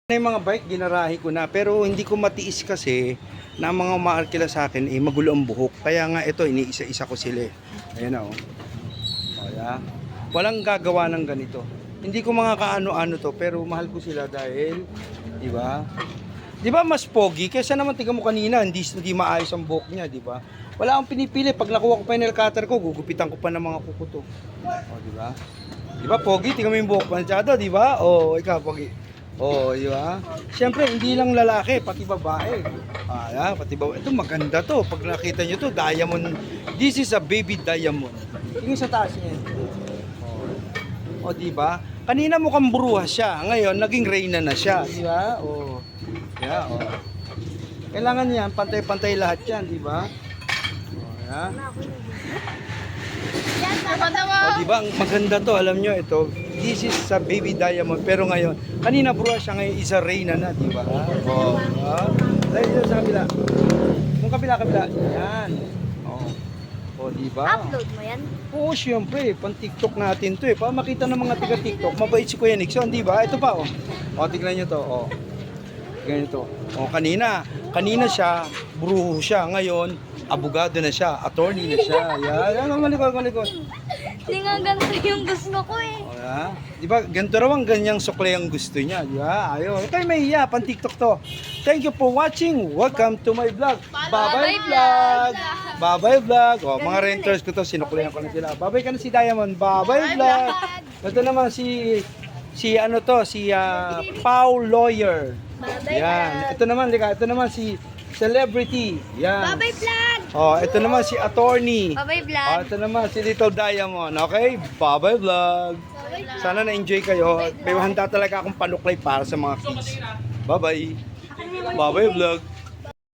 Yung mga bike, ginarahe ko na. Pero hindi ko matiis kasi na mga umaarkila sa akin, magulo ang buhok. Kaya nga ito, iniisa-isa ko sila. Ayan na, oh. Kaya, walang gagawa ng ganito. Hindi ko mga kaano-ano to, pero mahal ko sila dahil, di ba? Di ba mas pogi? Kesa naman tingnan mo kanina, hindi maayos ang buhok niya, di ba? Wala akong pinipili. Pag nakuha ko pa yung nail cutter ko, gugupitan ko pa ng mga kuko to. O, di ba? Di ba, pogi? Tingnan mo yung buhok pansyado, di ba? O, ikaw, pogi. Oh, di ba? Siyempre, hindi lang lalaki, pati babae. Pati babae. Ito maganda to. Pag nakita nyo to, diamond. This is a baby diamond. Tingin sa taas niya. Oh, di ba? Kanina mukhang bruha siya. Ngayon, naging reyna na siya. Di ba? Oh. Yeah, oh. Kailangan niyan, pantay-pantay lahat yan, di ba? Oh, yeah. Oh, di ba? Maganda to, alam nyo, ito. This is sa baby diamond. Pero ngayon, kanina bruha siya, ngayon isa reyna na, di ba? Oh, dahil dito sa kabila. Kung kabila. Yan. Oh. Oh, di ba? Upload mo yan? Oo, siyempre. Pan-TikTok natin to eh. Para makita ng mga tiga-TikTok, mabait si Kuya Nixon, di ba? Ito pa, oh. Oh, tignan nyo to, oh. Tignan nyo to. Oh, kanina siya, bruho siya. Ngayon, abogado na siya, attorney na siya. Yan, malikod. Hindi nga ganito yung gusto ko eh. O, ya. Di ba, ganito raw ang ganyang sukle ang gusto niya. Di ba? Ayaw. Ito may iya, pan-TikTok to. Thank you for watching. Welcome to my vlog. Bye-bye vlog. Bye-bye vlog. O, mga renters ko to, sinuklehan ko na sila. Bye-bye ka na si Diamond. Bye-bye vlog. Ito naman si Pau Lawyer. Yan. Ito naman si Celebrity. Yan. Bye-bye vlog! Oh, ito naman si Attorney. Bye-bye vlog! Oh, ito naman si Little Diamond. Okay? Bye-bye vlog. Sana na-enjoy kayo. May handa talaga akong panuklay para sa mga kids. Bye-bye. Bye-bye vlog.